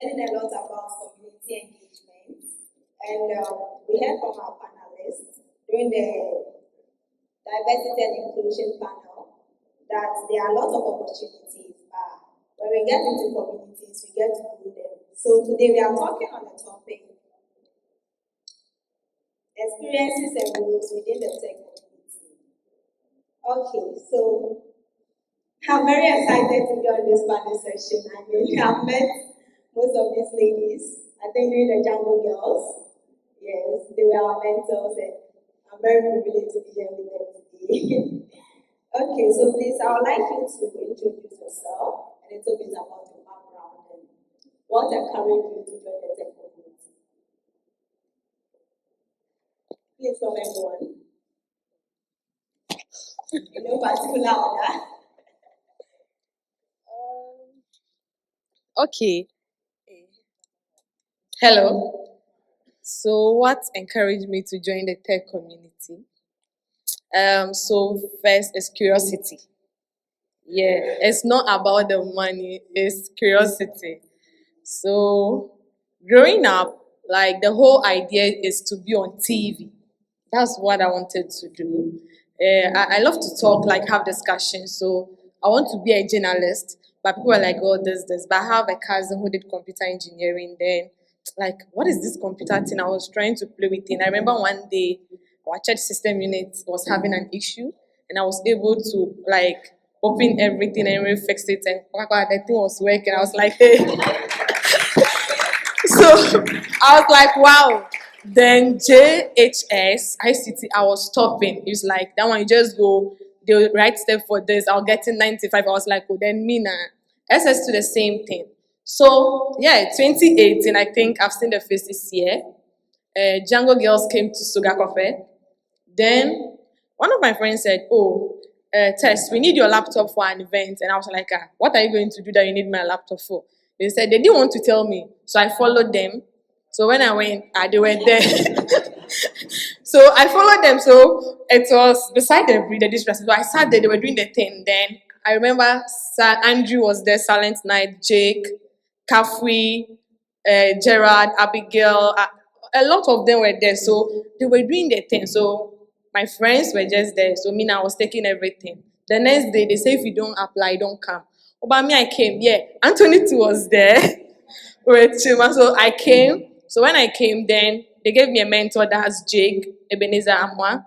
learning a lot about community engagement, and we heard from our panelists during the diversity and inclusion panel that there are a lot of opportunities, but when we get into communities, we get to know them. So today we are talking on the topic experiences and roles within the tech community. Okay, so I'm very excited to be on this panel session. I mean, I've met most of these ladies, I think during the Jungle Girls. Yes, they were our mentors, and I'm very privileged to be here with them today. Okay, so please, I would like you to introduce yourself and a little bit about your background and what encouraged you to join the tech community. Please, from everyone. In no particular order. Okay. Hello. So, what encouraged me to join the tech community? So first is curiosity. Yeah, it's not about the money, it's curiosity. So, growing up, like the whole idea is to be on TV. That's what I wanted to do. I love to talk, like have discussions. So I want to be a journalist, but people are like, oh, this. But I have a cousin who did computer engineering. Then, like, what is this computer thing? I was trying to play with it. And I remember one day our church system unit was having an issue, and I was able to like open everything and fix it, and the thing was working. I was like, hey. So I was like, wow. Then JHS, ICT, I was stopping. It's like, that one, you just go, the right step for this, I'll get in 95. I was like, oh, then me now. SS to the same thing. So, yeah, 2018, I think I've seen the face this year. Jungle Girls came to Sugar Coffee. Then one of my friends said, oh, Tess, we need your laptop for an event. And I was like, what are you going to do that you need my laptop for? They said they didn't want to tell me. So I followed them. So when I went, they were there. So I followed them. So it was beside the distress. So I sat there, they were doing the thing. Then I remember Andrew was there, Silent Night, Jake, Kafui, Gerard, Abigail. A lot of them were there. So they were doing the thing. So my friends were just there. So me, I was taking everything. The next day, they say if you don't apply, don't come. But me, I came. Yeah, Anthony too was there. With Chima. So I came. So when I came, then they gave me a mentor. That's Jake, Ebenezer Amwa,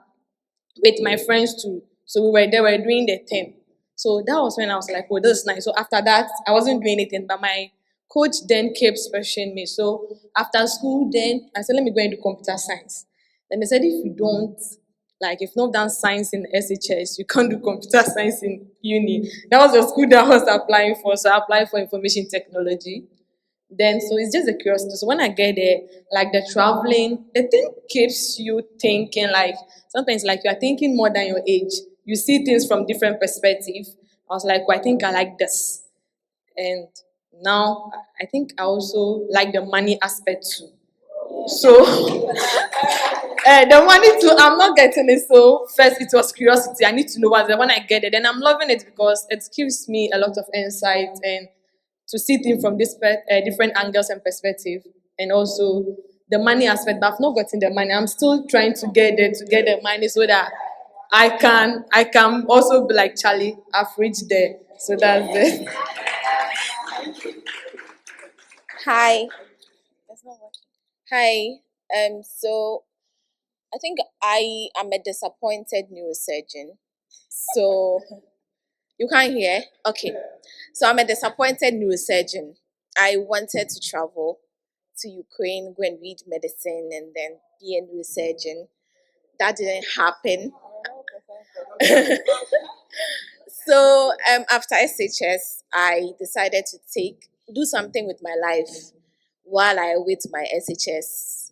with my friends too. So we were there, we were doing the thing. So that was when I was like, oh, this is nice. So after that, I wasn't doing anything, but my coach then kept pressuring me. So after school, then I said, let me go into computer science. Then they said, if you don't, like, if not done science in SHS, you can't do computer science in uni. That was the school that I was applying for. So I applied for information technology. Then, so it's just a curiosity. So when I get there, like the traveling, the thing keeps you thinking, like, sometimes like you are thinking more than your age. You see things from different perspective. I was like, well, I think I like this. And now I think I also like the money aspect too. So the money too, I'm not getting it. So first it was curiosity. I need to know what's there. When I get it, then I'm loving it because it gives me a lot of insight and to see things from different angles and perspective, and also the money aspect. But I've not gotten the money. I'm still trying to get the money so that I can also be like Charlie. I've reached there, so that's it. Hi. That's not working. Hi. So I think I am a disappointed neurosurgeon. So you can't hear? Okay. So I'm a disappointed neurosurgeon. I wanted to travel to Ukraine, go and read medicine, and then be a neurosurgeon. That didn't happen. So after SHS, I decided to do something with my life while I await my SHS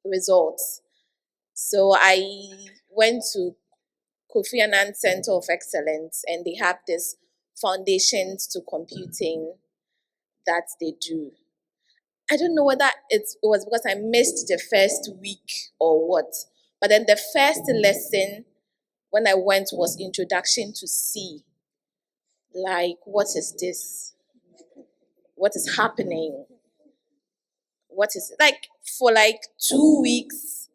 results. So I went to Kofi Annan Center of Excellence, and they have this foundations to computing that they do. I don't know whether it was because I missed the first week or what, but then the first lesson when I went was Introduction to C. Like, what is this? What is happening? what is it? Like for like 2 weeks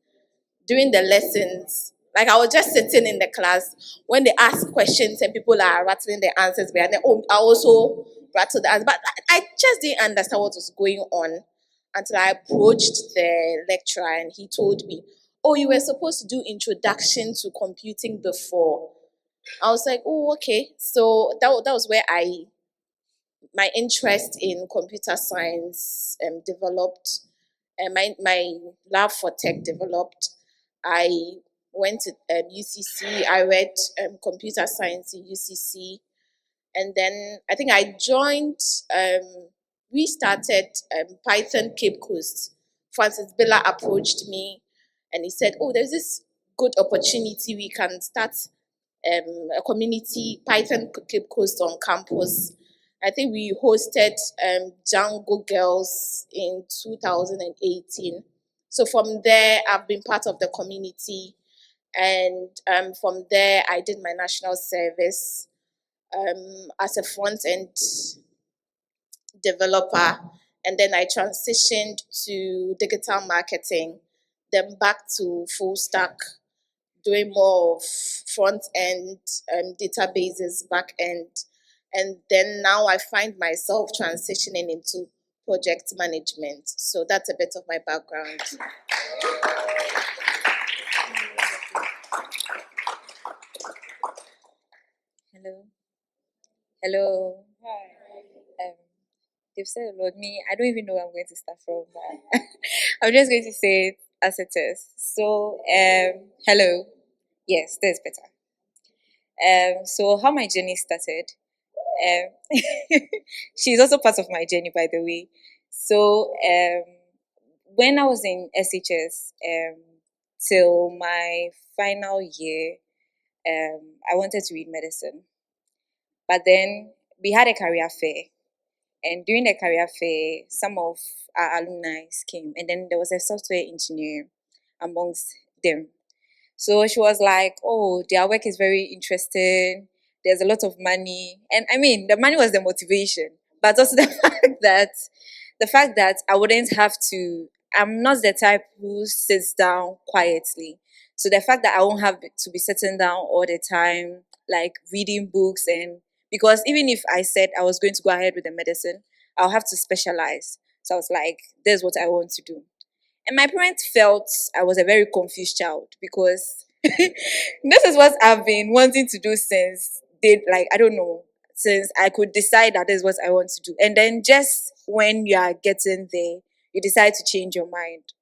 during the lessons, like I was just sitting in the class when they ask questions and people are rattling their answers behind them. Oh, I also rattled the answer, but I just didn't understand what was going on until I approached the lecturer and he told me, "Oh, you were supposed to do introduction to computing before." I was like, "Oh, okay." So that was where my interest in computer science developed, and my love for tech developed. I went to UCC. I read computer science in UCC, and then I think I joined. We started Python Cape Coast. Francis Billa approached me, and he said, "Oh, there's this good opportunity. We can start a community Python Cape Coast on campus." I think we hosted Django Girls in 2018. So from there, I've been part of the community, and from there, I did my national service as a front end developer, and then I transitioned to digital marketing, then back to full stack, doing more of front end databases, back end, and then now I find myself transitioning into project management. So that's a bit of my background. Hello. Hello. Um, they've said a lot. Me, I don't even know where I'm going to start from, but I'm just going to say it as it is. So, hello. Yes, that's better. So how my journey started. She's also part of my journey, by the way. So, when I was in SHS, till my final year, I wanted to read medicine. But then we had a career fair, and during the career fair, some of our alumni came, and then there was a software engineer amongst them. So she was like, "Oh, their work is very interesting. There's a lot of money." And I mean, the money was the motivation, but also the fact that I wouldn't have to. I'm not the type who sits down quietly. So the fact that I won't have to be sitting down all the time, like reading books, and because even if I said I was going to go ahead with the medicine, I'll have to specialize. So I was like, "This is what I want to do." And my parents felt I was a very confused child because this is what I've been wanting to do since I don't know, since I could decide that this is what I want to do. And then just when you are getting there, you decide to change your mind.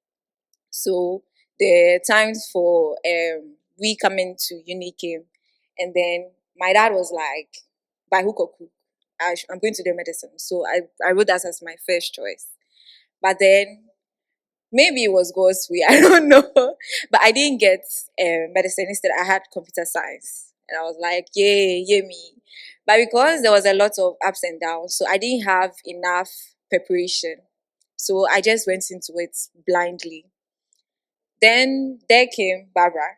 So the times for we coming to uni came, and then my dad was like, "By hook or crook, I'm going to do medicine." So I wrote that as my first choice. But then maybe it was God's way. I don't know. But I didn't get medicine. Instead, I had computer science. And I was like, yay, yay me. But because there was a lot of ups and downs, so I didn't have enough preparation. So I just went into it blindly. Then there came Barbara,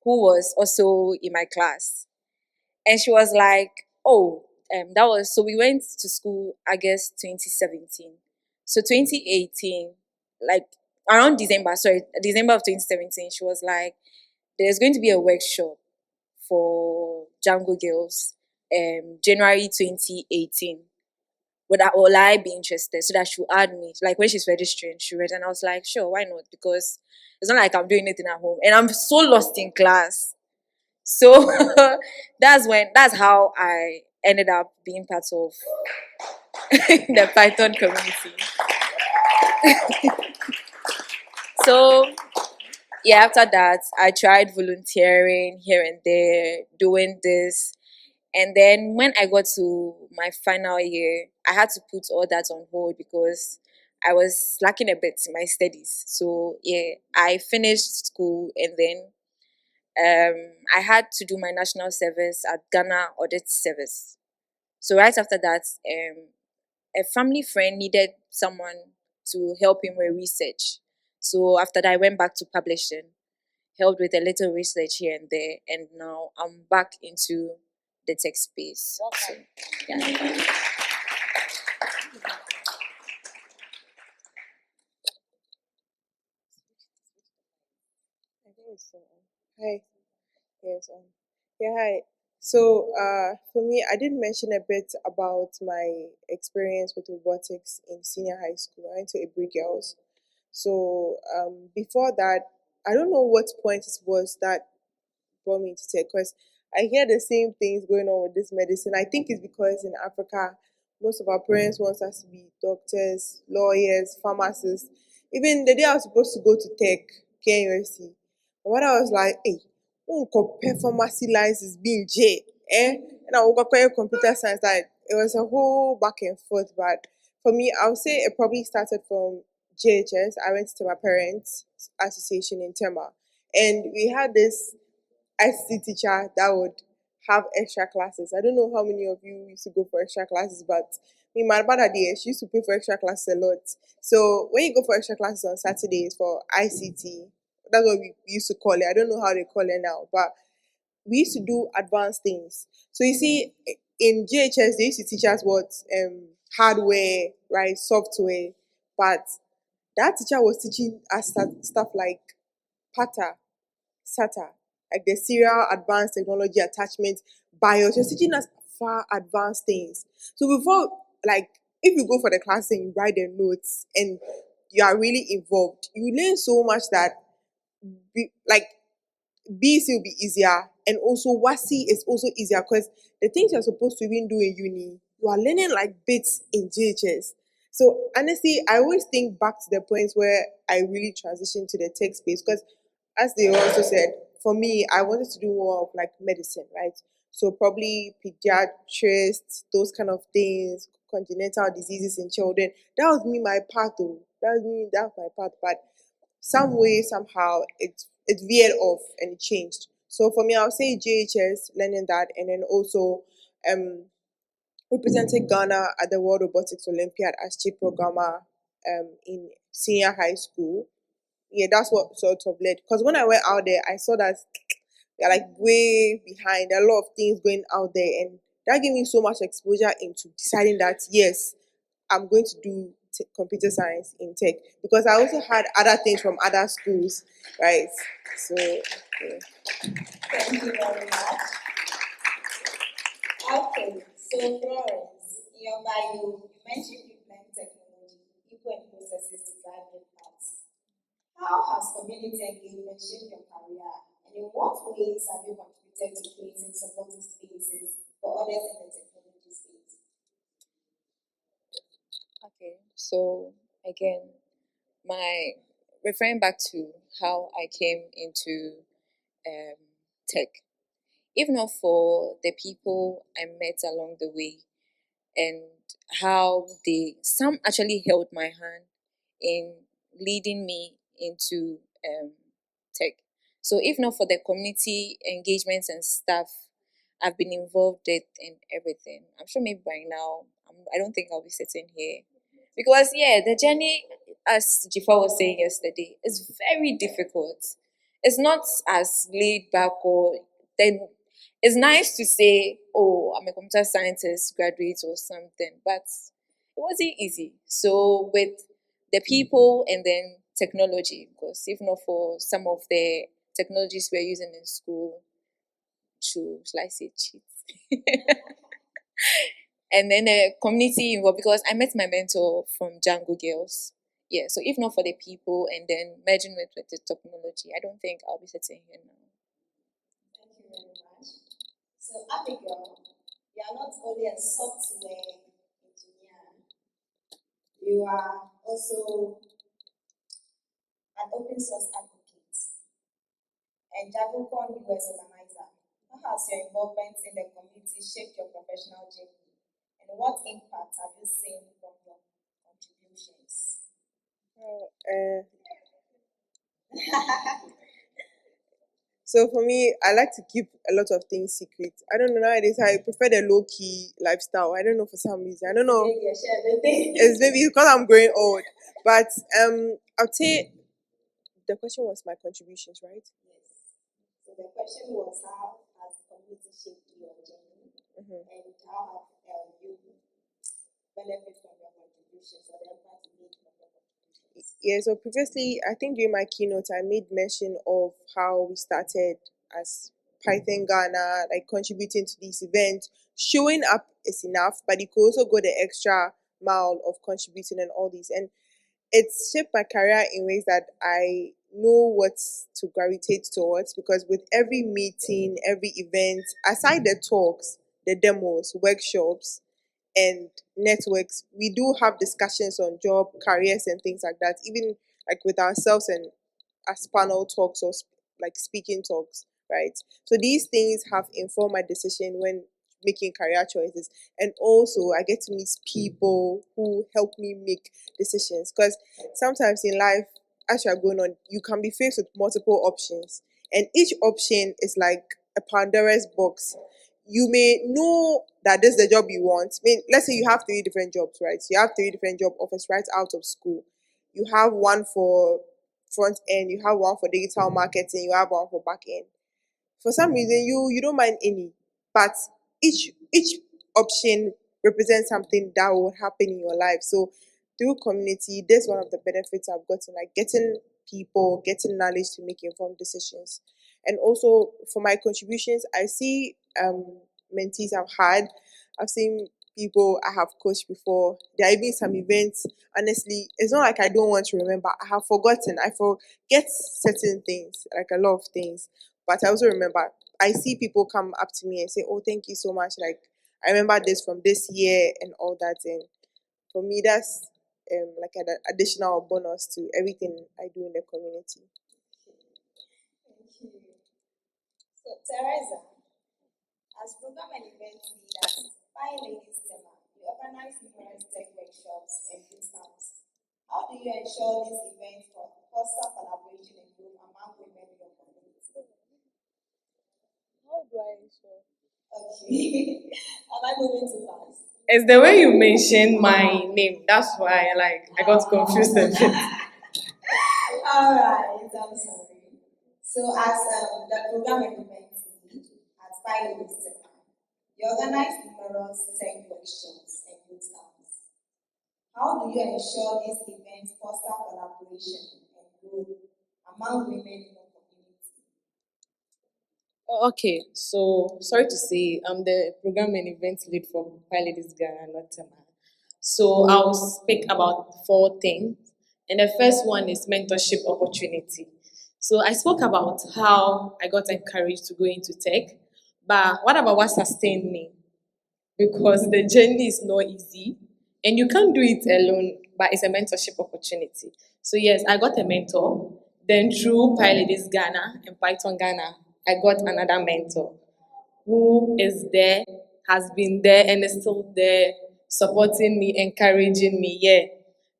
who was also in my class. And she was like, "Oh, that was," so we went to school August 2017. So 2018, like around December of 2017, she was like, "There's going to be a workshop for Django Girls, January 2018. Will I be interested?" So that she would add me. Like when she's registering, she read, and I was like, "Sure, why not?" Because it's not like I'm doing anything at home, and I'm so lost in class. So that's how I ended up being part of the Python community. So yeah, after that I tried volunteering here and there, doing this. And then when I got to my final year, I had to put all that on hold because I was lacking a bit in my studies. So yeah, I finished school, and then I had to do my national service at Ghana Audit Service. So right after that, a family friend needed someone to help him with research. So after that, I went back to publishing, helped with a little research here and there, and now I'm back into the tech space. So, yeah. Hi. Yes. Yeah. Hi. So, for me, I did mention a bit about my experience with robotics in senior high school. I went to Abigail. So, before that, I don't know what point it was that brought me into tech because I hear the same things going on with this medicine. I think it's because in Africa, most of our parents want us to be doctors, lawyers, pharmacists. Even the day I was supposed to go to tech, KUSC, my mother was like, hey, won't compare pharmacy license being J, eh? And I will compare computer science. Like, it was a whole back and forth. But for me, I would say it probably started from JHS. I went to my parents' association in Tema. And we had this ICT teacher that would have extra classes. I don't know how many of you used to go for extra classes, but me, my mother did. She used to pay for extra classes a lot. So when you go for extra classes on Saturdays for ICT, that's what we used to call it. I don't know how they call it now, but we used to do advanced things. So you see, in GHS, they used to teach us what hardware, right, software, but that teacher was teaching us stuff like PATA, SATA, like the serial advanced technology attachment BIOS. You're teaching us far advanced things. So before, like, if you go for the class and you write the notes and you are really involved, you learn so much that like BC will be easier, and also WASI is also easier because the things you're supposed to even do in uni, you are learning like bits in GHS. So honestly, I always think back to the points where I really transitioned to the tech space because, as they also said, for me, I wanted to do more of like medicine, right? So probably pediatrists, those kind of things, congenital diseases in children. That was me, my path, though. That was my path. But some way, somehow, it veered off and it changed. So for me, I'll say JHS, learning that, and then also um represented Ghana at the World Robotics Olympiad as chief programmer in senior high school. Yeah, that's what sort of led. Because when I went out there, I saw that they're like way behind. There are a lot of things going out there, and that gave me so much exposure into deciding that yes, I'm going to do computer science in tech because I also had other things from other schools, right? So, yeah. Thank you very much. Okay, so Florence, in your bio, you mentioned you blend technology, people and processes to drive your paths. How has community engagement shaped your career, and in what ways have you contributed to creating supportive spaces for others in the technology space? Okay, so again, my referring back to how I came into tech, if not for the people I met along the way and how some actually held my hand in leading me into tech. So if not for the community engagements and stuff I've been involved with in everything, I'm sure maybe by now I don't think I'll be sitting here because yeah, the journey, as Dzifa was saying yesterday, is very difficult. It's not as laid back or then it's nice to say, oh, I'm a computer scientist graduate or something, but it wasn't easy. So with the people and then technology, because if not for some of the technologies we're using in school, shall I say cheat? And then the community involved because I met my mentor from Django Girls. Yeah, so if not for the people and then merging with the technology, I don't think I'll be sitting here now. Thank you very much. So, Abigail, you are not only a software engineer, you are also an open source advocate and JavaCon US organizer. How has your involvement in the community shaped your professional journey? And what impact have you seen from your contributions? So for me, I like to keep a lot of things secret. I don't know nowadays. I prefer the low key lifestyle. I don't know for some reason. I don't know. Maybe share everything. It's maybe because I'm growing old. But I'd say the question was my contributions, right? Yes. So the question was, how has community shaped your journey, and how have you benefit from your contributions or the impact you made from your contributions? Yeah, so previously, I think during my keynote, I made mention of how we started as Python Ghana, like contributing to these events. Showing up is enough, but you could also go the extra mile of contributing and all these. And it's shaped my career in ways that I know what to gravitate towards, because with every meeting, every event, aside the talks, the demos, workshops, and networks, we do have discussions on job, careers, and things like that, even like with ourselves and as panel talks or like speaking talks, right? So these things have informed my decision when making career choices. And also, I get to meet people who help me make decisions, because sometimes in life, as you're going on, you can be faced with multiple options, and each option is like a Pandora's box. You may know that this is the job you want. I mean, let's say you have three different jobs, right? You have three different job offers right out of school. You have one for front end, you have one for digital marketing, you have one for back end. For some reason, you don't mind any, but each option represents something that will happen in your life. So through community, that's one of the benefits I've gotten, like getting people, getting knowledge to make informed decisions. And also for my contributions, I see mentees I've had. I've seen people I have coached before. There are even some events. Honestly, it's not like I don't want to remember. I have forgotten. I forget certain things, like a lot of things. But I also remember. I see people come up to me and say, "Oh, thank you so much. Like I remember this from this year and all that." And for me, that's like an additional bonus to everything I do in the community. Thank you. So, Theresa, as program and event lead at PyLadies Tema, we organize numerous tech workshops and boot camps. How do you ensure these events foster collaboration and growth among women in your community? How do I ensure? Okay. Am I moving too fast? It's the way you mentioned my name. That's why I got confused a bit. Alright, I'm sorry. So, as the program and event lead at PyLadies Tema, you organize numerous tech workshops and boot camps. How do you ensure these events foster collaboration and growth among women in your community? Okay, so sorry to say, I'm the program and event lead for PyLadies Ghana, not Tema. So I'll speak about four things. And the first one is mentorship opportunity. So I spoke about how I got encouraged to go into tech, but what about what sustained me? Because the journey is not easy and you can't do it alone, but it's a mentorship opportunity. So yes, I got a mentor. Then through PyLadies Ghana and Python Ghana, I got another mentor who is there, has been there, and is still there, supporting me, encouraging me. Yeah,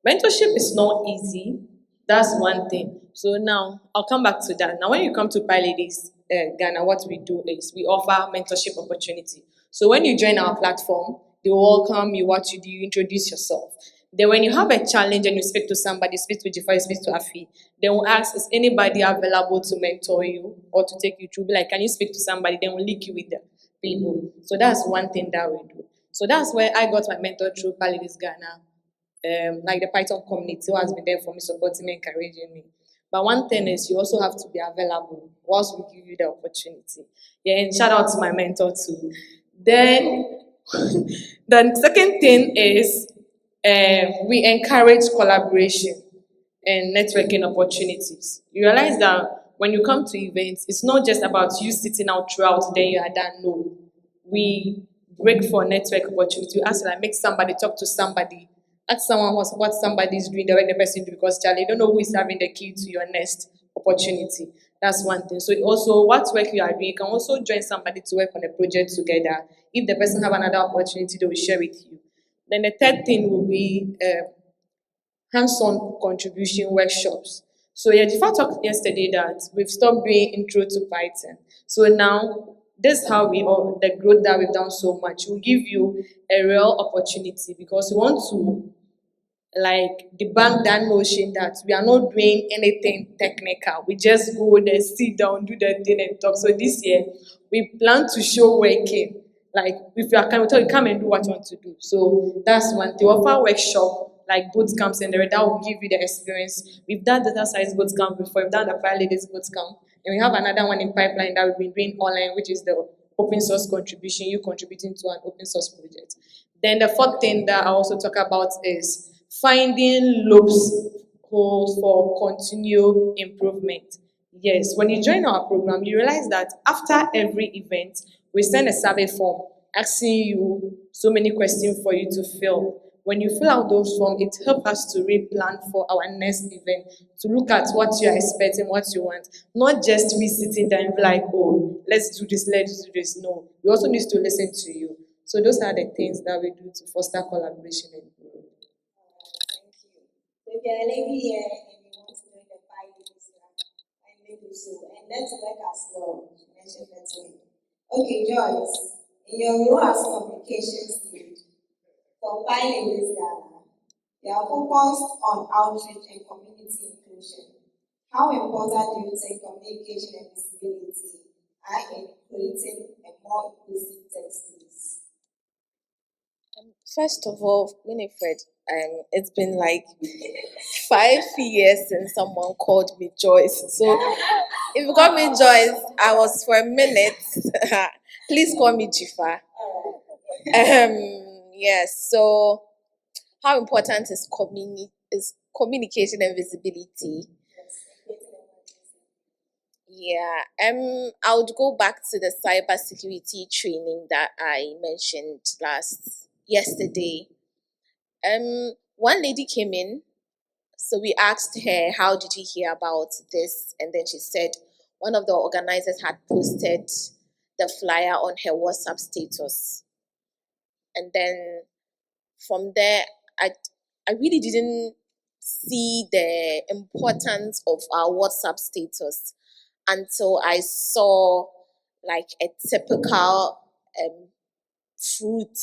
mentorship is not easy. That's one thing. So now I'll come back to that. Now, when you come to PyLadies Ghana, what we do is we offer mentorship opportunity. So when you join our platform, they welcome you, what you do, you introduce yourself. Then when you have a challenge and you speak to somebody, speak to Dzifa, speak to Affoh, they will ask, is anybody available to mentor you or to take you through? Be like, can you speak to somebody? Then we'll link you with the people. So that's one thing that we do. So that's where I got my mentor through PyLadies Ghana, like the Python community who has been there for me, supporting me, encouraging me. But one thing is you also have to be available once we give you the opportunity. Yeah, and shout out to my mentor too. Then the second thing is we encourage collaboration and networking opportunities. You realize that when you come to events, it's not just about you sitting out throughout, then you are done. No. We break for network opportunity. We ask like make somebody talk to somebody. Ask someone what somebody is doing, the work the person do, because Charlie, you don't know who is having the key to your next opportunity. That's one thing. So also what work you are doing, you can also join somebody to work on a project together. If the person have another opportunity, they will share with you. Then the third thing will be hands-on contribution workshops. So yeah, Dzifa talked yesterday that we've stopped doing intro to Python. So now this is how we all the growth that we've done so much. We'll give you a real opportunity because we want to like debunk that notion that we are not doing anything technical. We just go there, sit down, do the thing and talk. So this year we plan to show working. Like if you are coming, tell you come and do what you want to do. So that's one thing. We offer workshop like boot camps, and that will give you the experience. We've done data science boot camp before. We've done the PyLadies boot camp, and we have another one in pipeline that we've been doing online, which is the open source contribution. You contributing to an open source project. Then the fourth thing that I also talk about is finding loopholes for continual improvement. Yes, when you join our program, you realize that after every event, we send a survey form asking you so many questions for you to fill. When you fill out those forms, it helps us to re-plan for our next event, to look at what you are expecting, what you want. Not just we sitting there and be like, oh, let's do this, let's do this. No, we also need to listen to you. So those are the things that we do to foster collaboration and growth. Thank you. So if you're a lady here and you want to join the PyLadies, kindly do so. And let's work as well. Mention that way. Okay, Joyce, in your role as communications lead for PyLadies Ghana, you are focused on outreach and community inclusion. How important do you think communication and visibility are in creating a more inclusive tech space? First of all, Winnifred, it's been like 5 years since someone called me Joyce. So if you call me Joyce, I was for a minute. Please call me Dzifa. Yes. So how important is communication and visibility? Yeah. I would go back to the cybersecurity training that I mentioned yesterday. One lady came in, so we asked her, how did you hear about this? And then she said one of the organizers had posted the flyer on her WhatsApp status. And then from there, I really didn't see the importance of our WhatsApp status until I saw like a typical fruit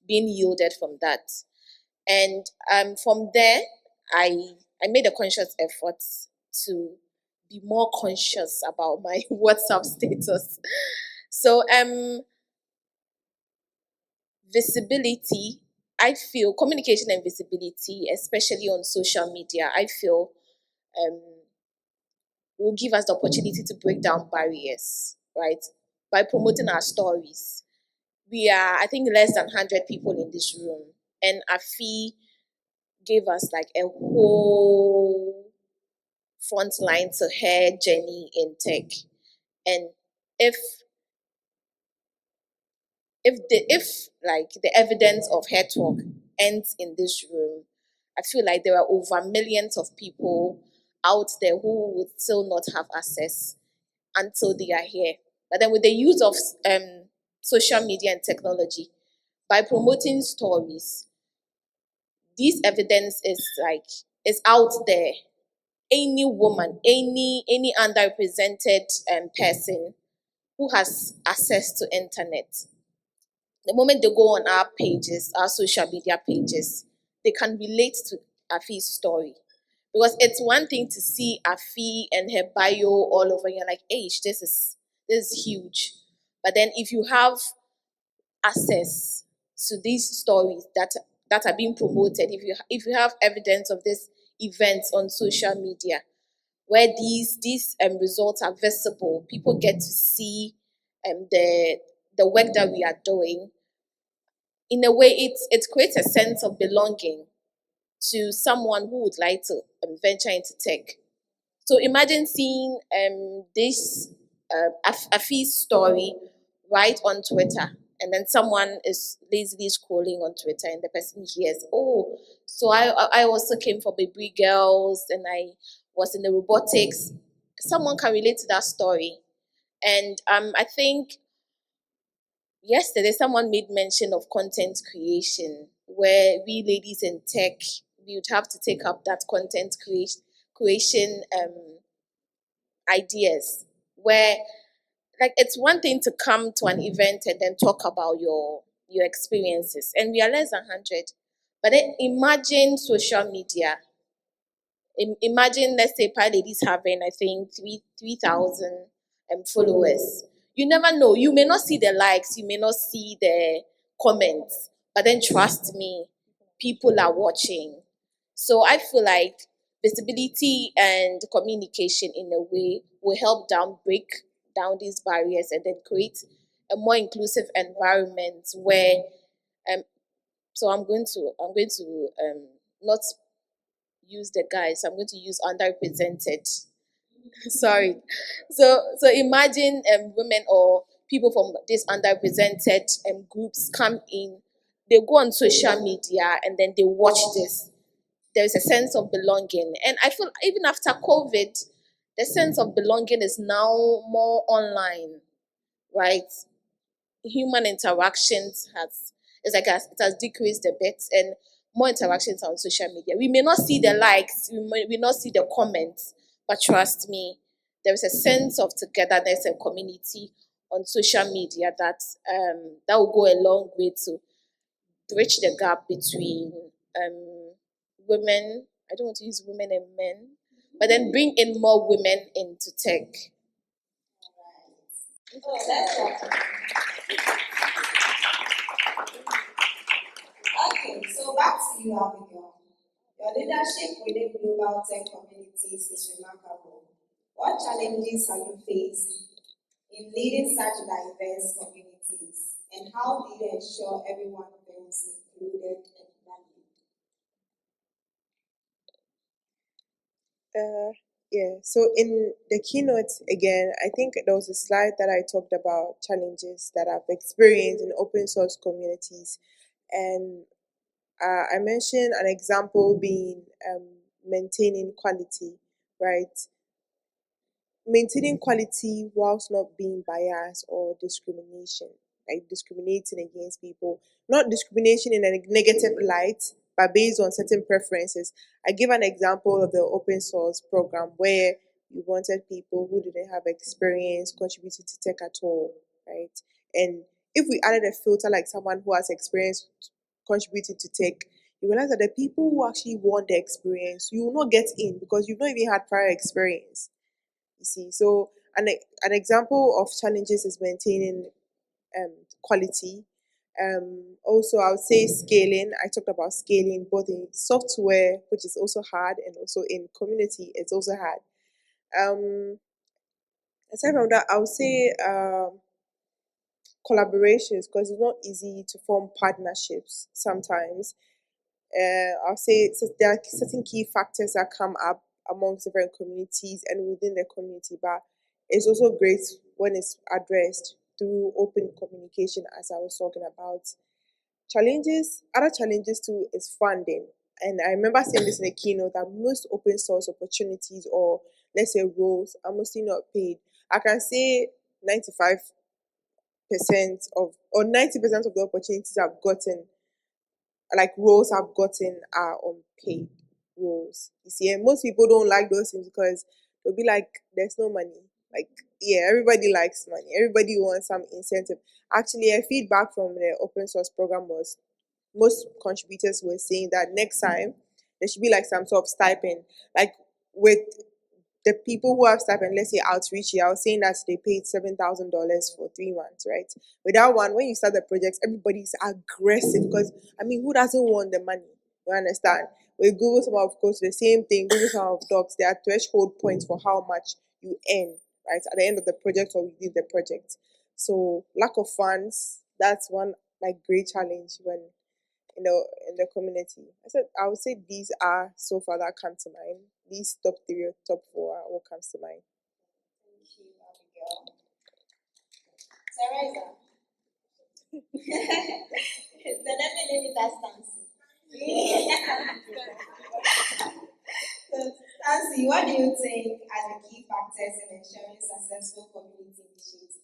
being yielded from that. And from there, I made a conscious effort to be more conscious about my WhatsApp status. So visibility, I feel communication and visibility, especially on social media, I feel will give us the opportunity to break down barriers, right? By promoting our stories. We are, I think, less than 100 people in this room, and Affoh gave us like a whole front line to her journey in tech. And if the evidence of her talk ends in this room, I feel like there are over millions of people out there who would still not have access until they are here. But then with the use of social media and technology, by promoting stories, this evidence is out there. Any woman, any underrepresented person who has access to internet, the moment they go on our pages, our social media pages, they can relate to Affoh's story. Because it's one thing to see Affoh and her bio all over, you're like, hey, this is huge. But then if you have access to these stories that are being promoted, if you have evidence of this events on social media where these results are visible, people get to see the work that we are doing. In a way, it creates a sense of belonging to someone who would like to venture into tech. So imagine seeing this Affoh's story right on Twitter, and then someone is lazily scrolling on Twitter, and the person hears, "Oh, so I also came from Baby Girls, and I was in the robotics." Someone can relate to that story, and I think yesterday someone made mention of content creation, where we ladies in tech, we would have to take up that content creation ideas, where like it's one thing to come to an event and then talk about your experiences, and we are less than 100, but then imagine social media. Imagine, let's say, PyLadies having, I think, 3,000 followers. You never know. You may not see the likes, you may not see the comments, but then trust me, people are watching. So I feel like visibility and communication in a way will help break down these barriers and then create a more inclusive environment where um so I'm going to not use the guys, I'm going to use underrepresented. Sorry. So imagine women or people from these underrepresented groups come in, they go on social media and then they watch this. There is a sense of belonging. And I feel even after COVID, the sense of belonging is now more online, right? Human interactions it has decreased a bit, and more interactions on social media. We may not see the likes, we not see the comments, but trust me, there is a sense of togetherness and community on social media that will go a long way to bridge the gap between women. I don't want to use women and men, but then bring in more women into tech. Oh, that's awesome. Okay, so back to you, Abigail. Your leadership within global tech communities is remarkable. What challenges have you faced in leading such diverse communities, and how do you ensure everyone feels included and valued? Yeah, so in the keynote again, I think there was a slide that I talked about challenges that I've experienced in open source communities, and I mentioned an example being maintaining quality, right? Maintaining quality whilst not being biased or discrimination, like discriminating against people, not discrimination in a negative light, but based on certain preferences. I give an example of the open source program where we wanted people who didn't have experience contributing to tech at all, right? And if we added a filter like someone who has experience contributing to tech, you realize that the people who actually want the experience, you will not get in because you've not even had prior experience. You see, so an example of challenges is maintaining quality. Also, I would say scaling. I talked about scaling both in software, which is also hard, and also in community, it's also hard. Aside from that, I would say collaborations, because it's not easy to form partnerships sometimes. I'll say there are certain key factors that come up amongst different communities and within the community, but it's also great when it's addressed through open communication, as I was talking about. Other challenges too is funding. And I remember saying this in a keynote that most open source opportunities, or let's say roles, are mostly not paid. I can say 95% of, or 90% of the opportunities I've gotten, like roles I've gotten, are unpaid roles. You see, and most people don't like those things because they'll be like, there's no money. Like, yeah, everybody likes money. Everybody wants some incentive. Actually, a feedback from the open source program was most contributors were saying that next time there should be like some sort of stipend. Like with the people who have stipend, let's say outreach here, I was saying that they paid $7,000 for 3 months, right? With that one, when you start the projects, everybody's aggressive because I mean, who doesn't want the money? You understand? With Google Summer of course, the same thing. Google Summer of Docs, there are threshold points for how much you earn, right, at the end of the project or within the project. So lack of funds, that's one like great challenge when in the community. I would say these are so far that come to mind. These top 3 or top 4 are what comes to mind. Thank you, Abigail. Theresa. Then let me leave it as Nancy. So, Nancy, what do you think are the key factors in ensuring successful community initiatives?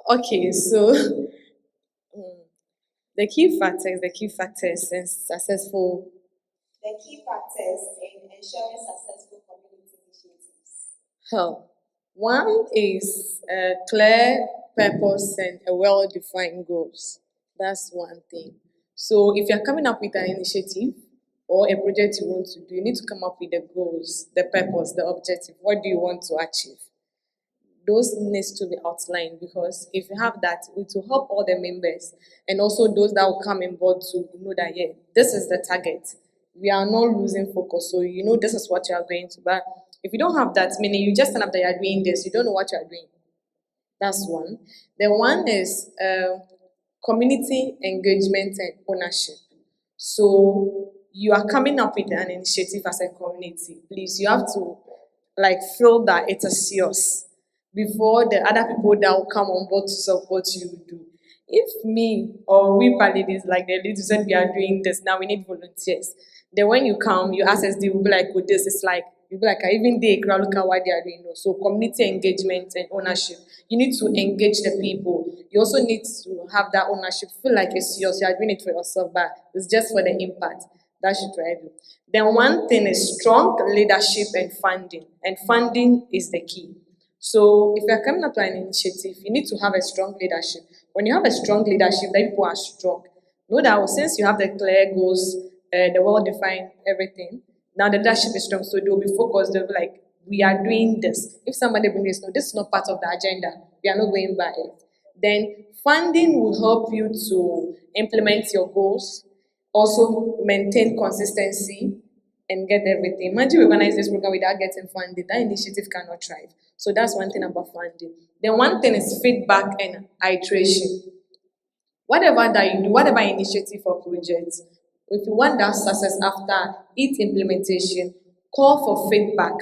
Okay, so the key factors in successful. The key factors in ensuring successful community initiatives. One is a clear purpose and a well-defined goals. That's one thing. So if you're coming up with an initiative or a project you want to do, you need to come up with the goals, the purpose, the objective. What do you want to achieve? Those needs to be outlined, because if you have that, it will help all the members and also those that will come on board to know that, yeah, this is the target. we are not losing focus. So you know this is what you are going to. But if you don't have that, meaning you just stand up that you are doing this, you don't know what you are doing. That's one. Then one is community engagement and ownership. So you are coming up with an initiative as a community. Please, you have to like feel that it is yours before the other people that will come on board to support you do. If me or we PyLadies, like the lady said, we are doing this now, we need volunteers. Then when you come, you ask us, they will be like, with this, it's like you'll be like, even they crowd look at what they are doing. So community engagement and ownership. You need to engage the people. You also need to have that ownership. Feel like it's yours. You are doing it for yourself, but it's just for the impact. That should drive you. Then one thing is strong leadership and funding. And funding is the key. So if you're coming up to an initiative, you need to have a strong leadership. When you have a strong leadership, then people are strong. Know that since you have the clear goals, the well-defined everything, now the leadership is strong, so they'll be focused. They'll be like, we are doing this. If somebody brings this, no, this is not part of the agenda. We are not going by it. Then funding will help you to implement your goals, also maintain consistency, and get everything. Imagine we organize this program without getting funded. That initiative cannot thrive. So that's one thing about funding. Then one thing is feedback and iteration. Whatever that you do, whatever initiative or project, if you want that success after its implementation, call for feedback.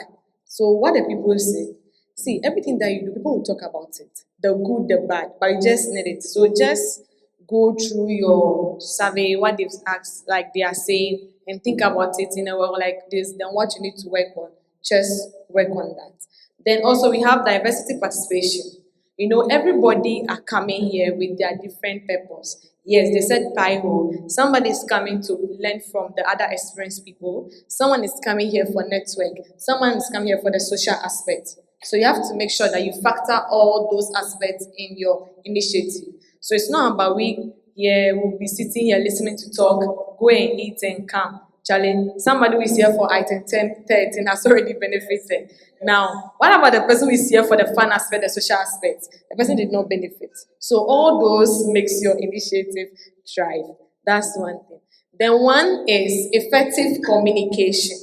So what do people say? See, everything that you do, people will talk about it. The good, the bad, but you just need it. So just go through your survey, what they've asked, like they are saying, and think about it in a way like this, then what you need to work on. Just work on that. Then also we have diversity participation. You know, everybody are coming here with their different purpose. Yes, they said PyHo. Somebody is coming to learn from the other experienced people. Someone is coming here for network. Someone is coming here for the social aspect. So you have to make sure that you factor all those aspects in your initiative. So it's not about we'll be sitting here listening to talk, go and eat and come. Charlie, somebody who is here for item 10, 13 has already benefited. Now, what about the person who is here for the fun aspect, the social aspect? The person did not benefit. So all those makes your initiative thrive. That's one thing. Then one is effective communication.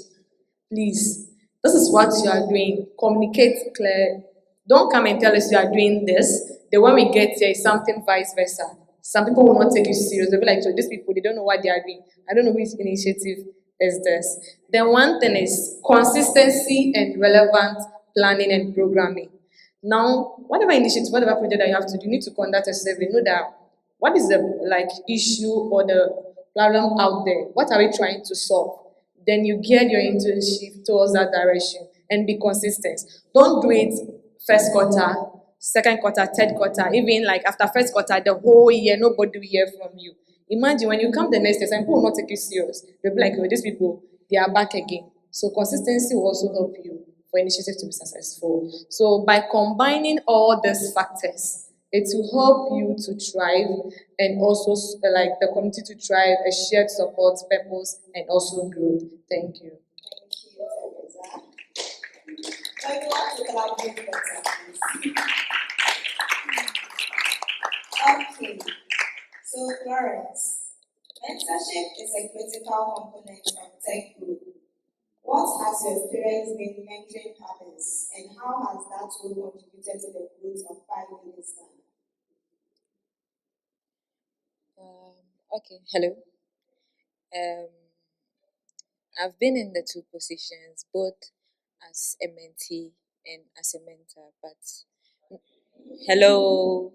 Please, this is what you are doing. Communicate clear. Don't come and tell us you are doing this. Then when we get here, it's something vice versa. Some people will not take you serious. They'll be like, so these people, they don't know what they are doing. I don't know which initiative is this. Then one thing is consistency and relevant planning and programming. Now, whatever initiative, whatever project that you have to do, you need to conduct a survey. Know that what is the issue or the problem out there? What are we trying to solve? Then you gear your internship towards that direction and be consistent. Don't do it first quarter, second quarter, third quarter, even like after first quarter, the whole year, nobody will hear from you. Imagine when you come the next day, some people will not take you serious. They'll be like, oh, these people, they are back again. So consistency will also help you for initiative to be successful. So by combining all these factors, it will help you to thrive and also like the community to thrive, a shared support, purpose, and also growth. Thank you. Thank you, Theresa. Everyone to collaborate better, please. Okay. So, Florence, mentorship is a critical component of tech growth. What has your experience been mentoring others, and how has that role contributed to the growth of PyLadies? Okay, hello. I've been in the two positions, both as a mentee and as a mentor. But hello.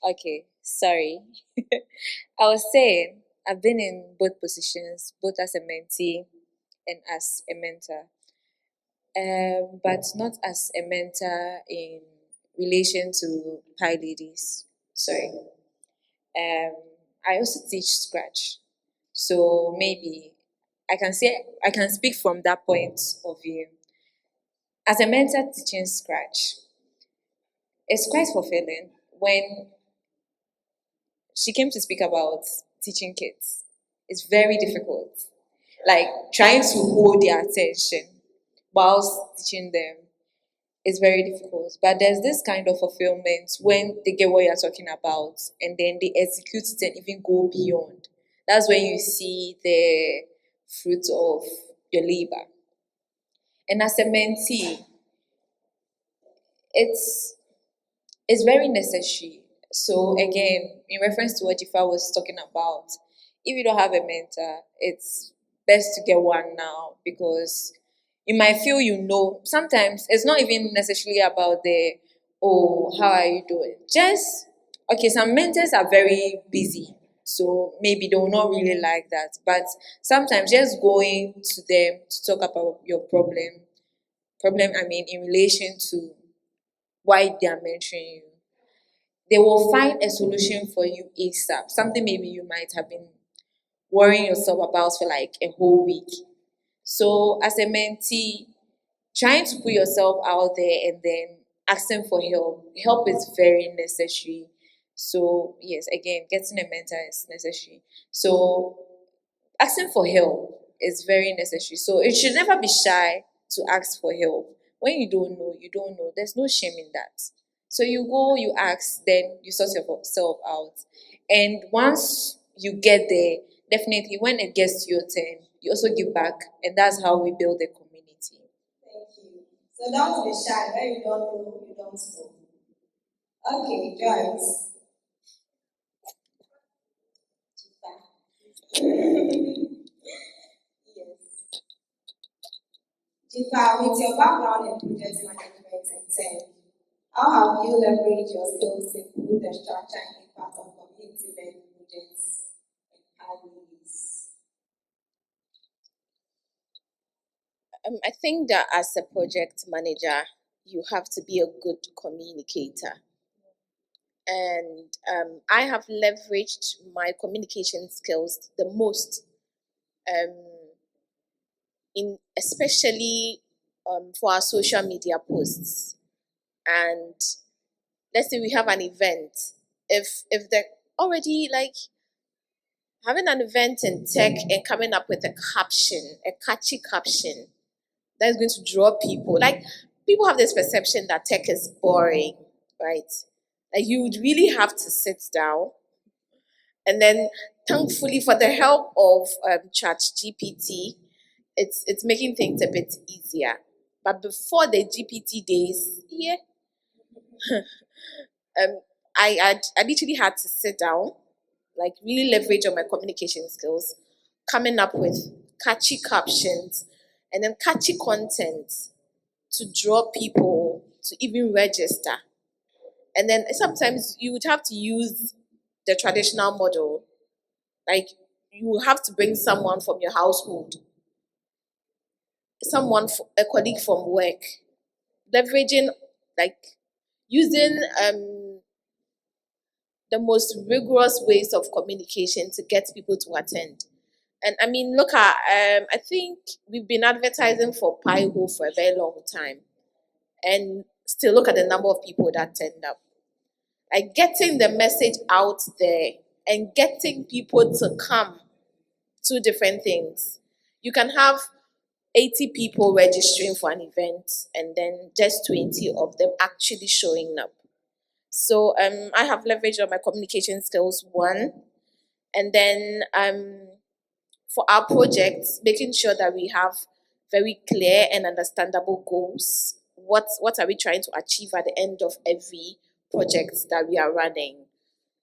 Okay, sorry. I was saying I've been in both positions, both as a mentee and as a mentor, but not as a mentor in relation to PyLadies. Sorry. I also teach Scratch, so maybe I can speak from that point of view. As a mentor teaching Scratch, it's quite fulfilling when she came to speak about teaching kids. It's very difficult, like trying to hold their attention whilst teaching them is very difficult. But there's this kind of fulfillment when they get what you're talking about and then they execute it and even go beyond. That's when you see the fruit of your labor. And as a mentee, it's very necessary. So again, in reference to what Dzifa was talking about, if you don't have a mentor, it's best to get one now, because you might feel sometimes it's not even necessarily about the, oh, how are you doing? Just, okay, some mentors are very busy, so maybe they will not really like that. But sometimes just going to them to talk about your problem, I mean, in relation to why they are mentoring you, they will find a solution for you ASAP. Something maybe you might have been worrying yourself about for like a whole week. So as a mentee, trying to put yourself out there and then asking for help. Help is very necessary. So yes, again, getting a mentor is necessary. So asking for help is very necessary. So it should never be shy to ask for help. When you don't know, you don't know. There's no shame in that. So you go, you ask, then you sort yourself out. And once you get there, definitely when it gets to your turn, you also give back. And that's how we build a community. Thank you. So don't be shy. When you don't know, you don't know. Okay, Joyce. Yes. Dzifa, with your background in project management and tech, how have you leveraged your skills to improve the structure and impact of community-led projects and PyLadies? I think that as a project manager, you have to be a good communicator. And I have leveraged my communication skills the most, um, in especially for our social media posts. And let's say we have an event. If they're already like having an event in tech and coming up with a caption, a catchy caption that is going to draw people. Like, people have this perception that tech is boring, right? Like, you would really have to sit down, and then thankfully for the help of ChatGPT, it's making things a bit easier. But before the GPT days, yeah, I literally had to sit down, like really leverage on my communication skills, coming up with catchy captions and then catchy content to draw people to even register. And then sometimes you would have to use the traditional model, like you will have to bring someone from your household, a colleague from work, leveraging, like using the most rigorous ways of communication to get people to attend. And I mean, look at, I think we've been advertising for PyHo for a very long time. And still look at the number of people that turned up. Like getting the message out there and getting people to come, two different things. You can have 80 people registering for an event and then just 20 of them actually showing up. So I have leveraged on my communication skills, one. And then for our projects, making sure that we have very clear and understandable goals. What are we trying to achieve at the end of every project that we are running?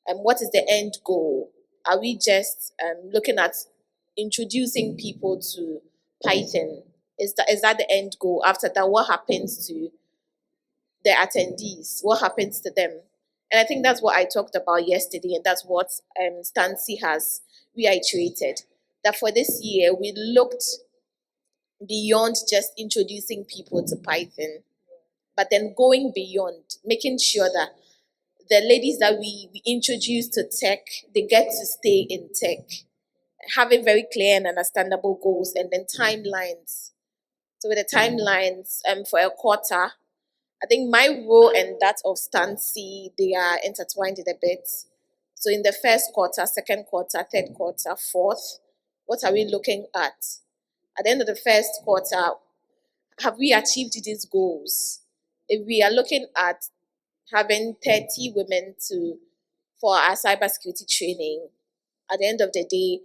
And what is the end goal? Are we just looking at introducing people to Python? Is that the end goal? After that, what happens to the attendees? What happens to them? And I think that's what I talked about yesterday, and that's what Stancy has reiterated. That for this year, we looked beyond just introducing people to Python, but then going beyond, making sure that the ladies that we introduce to tech, they get to stay in tech, having very clear and understandable goals, and then timelines. So with the timelines for a quarter, I think my role and that of Stancy, they are intertwined in a bit. So in the first quarter, second quarter, third quarter, fourth, what are we looking at? At the end of the first quarter, have we achieved these goals? If we are looking at having 30 women for our cybersecurity training, at the end of the day,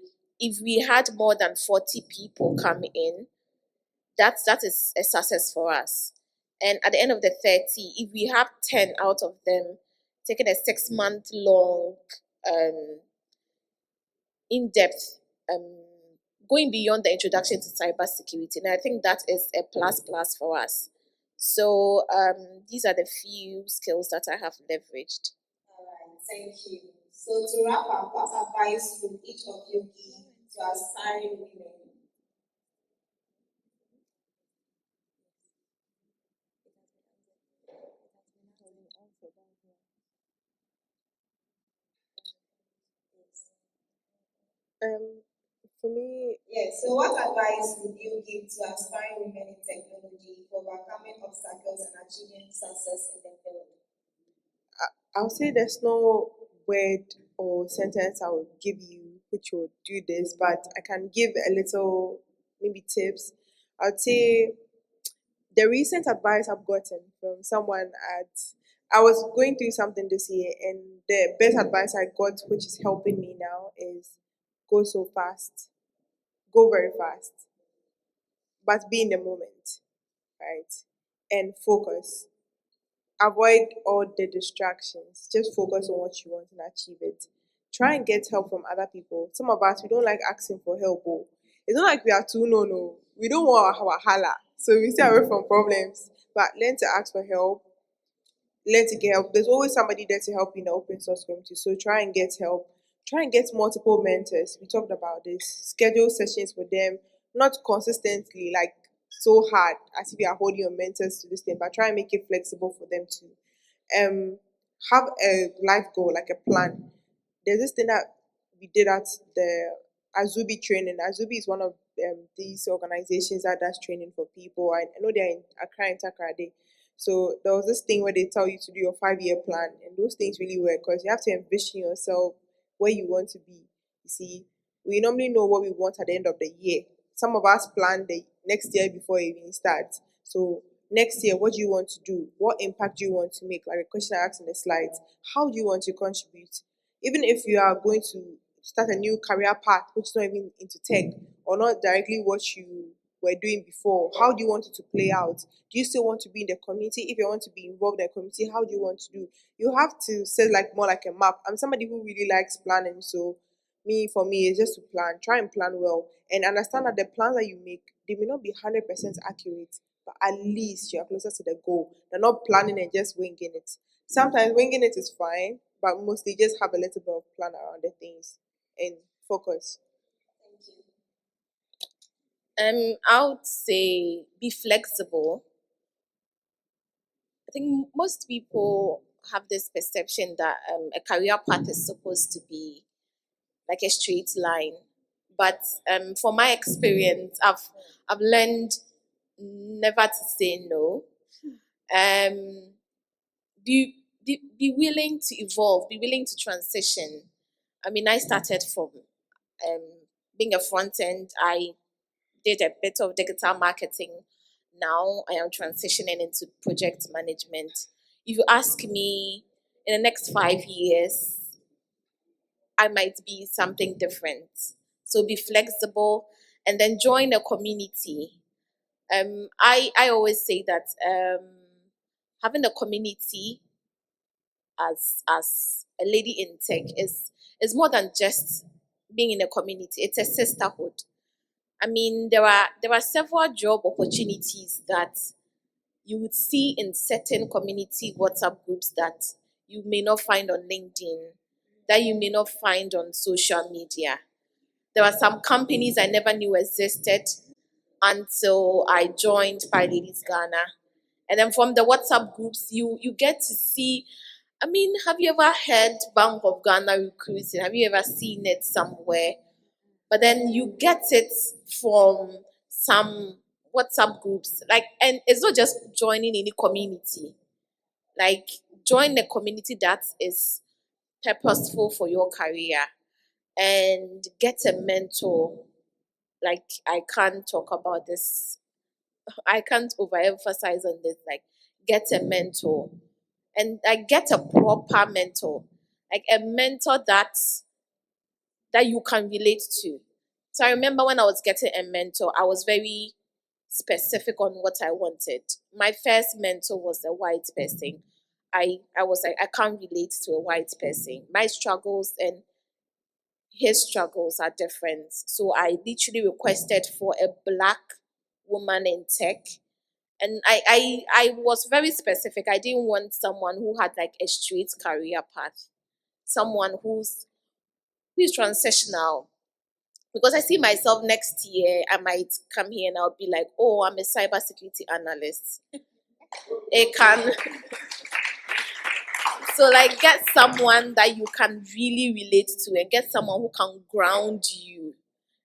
if we had more than 40 people come in, that is a success for us. And at the end of the 30, if we have 10 out of them taking a 6-month long, in-depth, going beyond the introduction to cybersecurity, and I think that is a plus for us. So these are the few skills that I have leveraged. All right, thank you. So to wrap up, what advice would each of you give to aspiring women? For me, Yes, so what advice would you give to aspiring women in technology for overcoming obstacles and achieving success in the field? I'll say there's no word or sentence I would give you which would do this, but I can give a little maybe tips. I'd say the recent advice I've gotten from someone I was going through something this year, and the best advice I got, which is helping me now, is go so fast, go very fast, but be in the moment, right? And focus. Avoid all the distractions. Just focus on what you want and achieve it. Try and get help from other people. Some of us, we don't like asking for help. Oh. It's not like we are too no. We don't want our wahala. So we stay away from problems. But learn to ask for help. Learn to get help. There's always somebody there to help you in the open source community. So try and get help. Try and get multiple mentors. We talked about this. Schedule sessions with them, not consistently, like so hard as if you are holding your mentors to this thing, but try and make it flexible for them to have a life goal, like a plan. There's this thing that we did at the Azubi training. Azubi is one of these organizations that does training for people. I know they're in Accra and Takoradi. So there was this thing where they tell you to do your 5-year plan, and those things really work because you have to envision yourself where you want to be. You see, we normally know what we want at the end of the year. Some of us plan the next year before it even starts. So next year, what do you want to do? What impact do you want to make? Like the question I asked in the slides, how do you want to contribute? Even if you are going to start a new career path, which is not even into tech or not directly what you were doing before, how do you want it to play out? Do you still want to be in the community? If you want to be involved in the community, how do you want to do? You have to set like more like a map. I'm somebody who really likes planning, so for me, it's just to plan. Try and plan well and understand that the plans that you make, they may not be 100% accurate, but at least you're closer to the goal. They're not planning and just winging it. Sometimes winging it is fine, but mostly just have a little bit of plan around the things and focus. Thank you. I would say be flexible. I think most people have this perception that a career path is supposed to be like a straight line. But from my experience, I've learned never to say no. Um, be willing to evolve. Be willing to transition. I mean, I started from um, being a front end. I did a bit of digital marketing. Now I am transitioning into project management. If you ask me in the next 5 years, I might be something different. So be flexible and then join a community. I always say that having a community as a lady in tech is more than just being in a community. It's a sisterhood. I mean, there are several job opportunities that you would see in certain community WhatsApp groups that you may not find on LinkedIn, that you may not find on social media. There are some companies I never knew existed until I joined PyLadies Ghana. And then from the WhatsApp groups, you get to see. I mean, have you ever heard Bank of Ghana recruiting? Have you ever seen it somewhere? But then you get it from some WhatsApp groups. Like, and it's not just joining any community. Like, join a community that is purposeful for your career and get a mentor. Like, I can't talk about this. I can't overemphasize on this. Like, get a mentor and like get a proper mentor, like a mentor that you can relate to. So I remember when I was getting a mentor, I was very specific on what I wanted. My first mentor was a white person. I was like, I can't relate to a white person. My struggles and his struggles are different. So I literally requested for a black woman in tech. And I was very specific. I didn't want someone who had like a straight career path. Someone who's transitional. Because I see myself next year, I might come here and I'll be like, oh, I'm a cybersecurity analyst. It can So like get someone that you can really relate to and get someone who can ground you.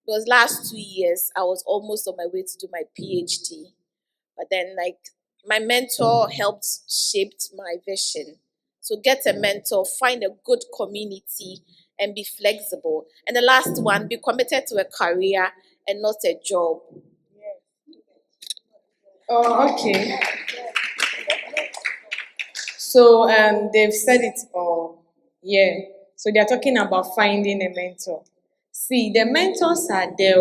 Because last 2 years I was almost on my way to do my PhD. But then like my mentor helped shaped my vision. So get a mentor, find a good community and be flexible. And the last one, be committed to a career and not a job. Oh, okay. So they've said it all. Yeah. So they're talking about finding a mentor. See, the mentors are there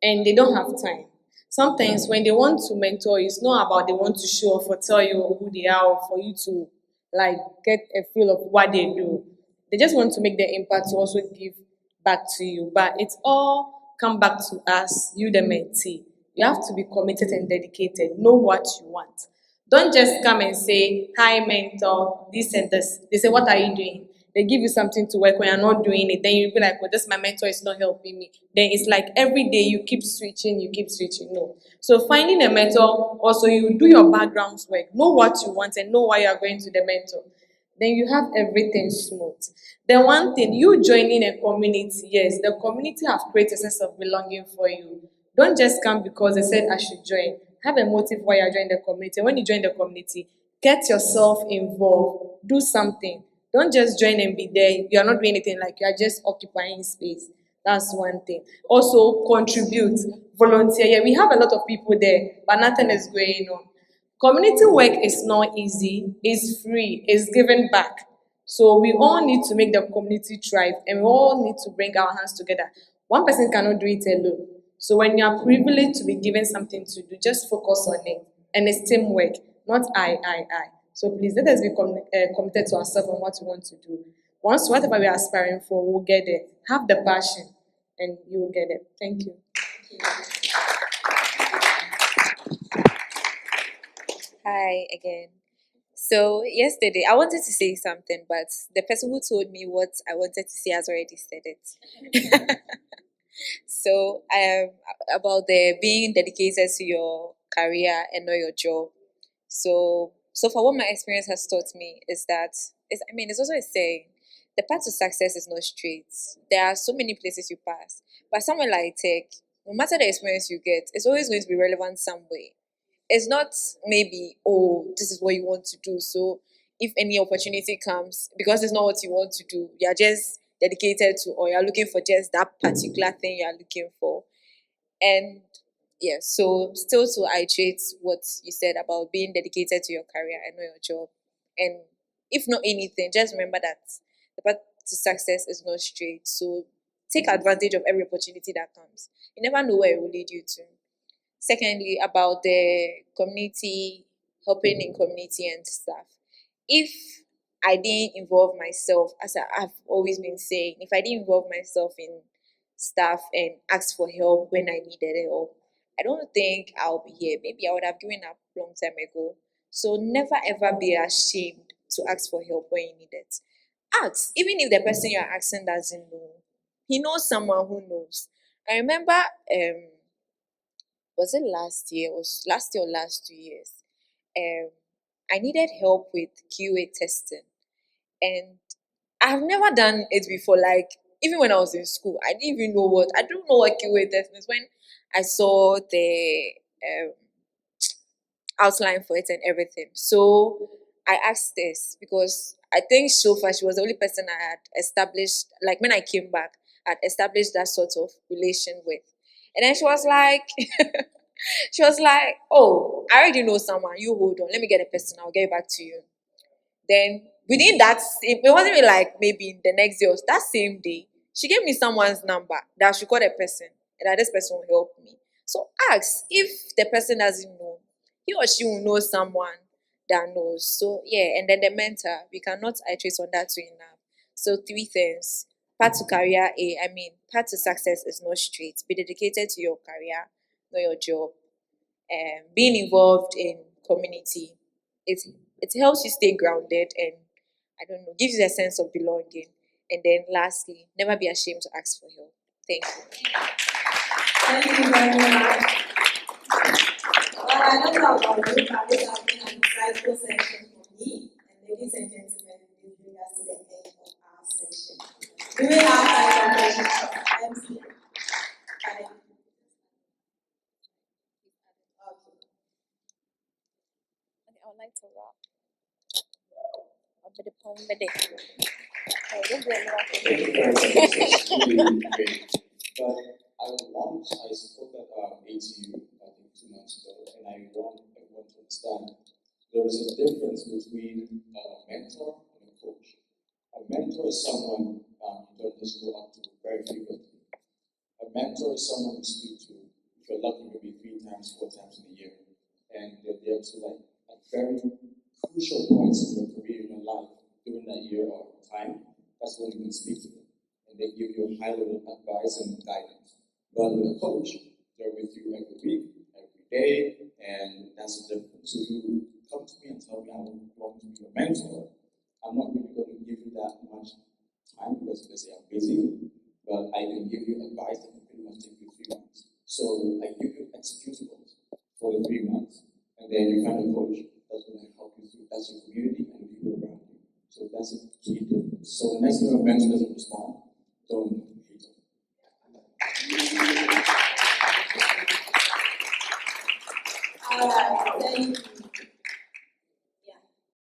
and they don't have time. Sometimes when they want to mentor, it's not about they want to show off or tell you who they are or for you to like get a feel of what they do. They just want to make their impact to also give back to you. But it's all come back to us, you the mentee. You have to be committed and dedicated. Know what you want. Don't just come and say, hi, mentor, this and this. They say, what are you doing? They give you something to work when you're not doing it. Then you'll be like, well, this my mentor is not helping me. Then it's like every day you keep switching, you keep switching. No. So finding a mentor, also you do your background work, know what you want and know why you're going to the mentor. Then you have everything smooth. Then one thing, you joining a community, yes, the community have created a sense of belonging for you. Don't just come because they said I should join. Have a motive why you're joining the community. When you join the community, get yourself involved. Do something. Don't just join and be there. You are not doing anything, like you are just occupying space. That's one thing. Also, contribute, volunteer. Yeah, we have a lot of people there, but nothing is going on. Community work is not easy, it's free, it's given back. So we all need to make the community thrive and we all need to bring our hands together. One person cannot do it alone. So when you are privileged to be given something to do, just focus on it. And it's teamwork, not I. So please let us be committed to ourselves and what we want to do. Once whatever we are aspiring for, we'll get there. Have the passion and you will get it. Thank you. Hi again. So yesterday I wanted to say something, but the person who told me what I wanted to say has already said it. So about the being dedicated to your career and not your job. So far what my experience has taught me is that it's also a saying, the path to success is not straight. There are so many places you pass. But somewhere like tech, no matter the experience you get, it's always going to be relevant some way. It's not maybe, oh, this is what you want to do. So if any opportunity comes, because it's not what you want to do, you're just dedicated to, or you're looking for just that particular thing you're looking for. And yeah, so still to iterate what you said about being dedicated to your career and not your job. And if not anything, just remember that the path to success is not straight. So take advantage of every opportunity that comes. You never know where it will lead you to. Secondly, about the community, helping in community and stuff. If I didn't involve myself, as I've always been saying, if I didn't involve myself in stuff and ask for help when I needed help, I don't think I'll be here. Maybe I would have given up long time ago. So never ever be ashamed to ask for help when you need it. Ask, even if the person you're asking doesn't know. He knows someone who knows. I remember was it last year? It was last year or last 2 years? I needed help with QA testing, and I've never done it before. Like even when I was in school, I didn't even know what I don't know what QA testing is. When I saw the outline for it and everything, so I asked this because I think so far she was the only person I had established. Like when I came back, I'd established that sort of relation with, and then she was like. She was like, oh, I already know someone. You hold on. Let me get a person. I'll get back to you. Then within that, it wasn't even like maybe the next day or that same day, she gave me someone's number that I should call the person and that this person will help me. So ask if the person doesn't know, he or she will know someone that knows. So yeah, and then the mentor, we cannot iterate on that too enough. So 3 things. Path to career path to success is not straight. Be dedicated to your career, not your job. Being involved in community, it helps you stay grounded and I don't know, gives you a sense of belonging. And then lastly, never be ashamed to ask for help. Thank you. Thank you very much. Well, I don't know about you, but this has been an insightful session for me. And ladies and gentlemen, this brings us to the end of our session. Do we have time for questions? MC? Okay. I would like to wrap. A bit of poem, but Thank you very much. It's really great. But I spoke at ATU, I think 2 months ago, and I want everyone to understand there is a difference between a mentor and a coach. A mentor is someone you don't just go up to very frequently. A mentor is someone you speak to, if you're lucky, maybe 3 times, 4 times in a year. And they're there to at very crucial points in your career, in your life, during that year or time. That's when you can speak to them. And they give you high level advice and guidance. But with a coach, they're with you every week, every day, and that's the difference. So if you come to me and tell me I want to be your mentor, I'm not really going to give you that much time because they say I'm busy, but I can give you advice that can pretty much take you 3 months. So I give you executables for the 3 months, and then you find a coach that's going to help you through as your community and the people around you. So that's a key difference. So the next time a mentor doesn't respond, don't hate them. All right, thank you.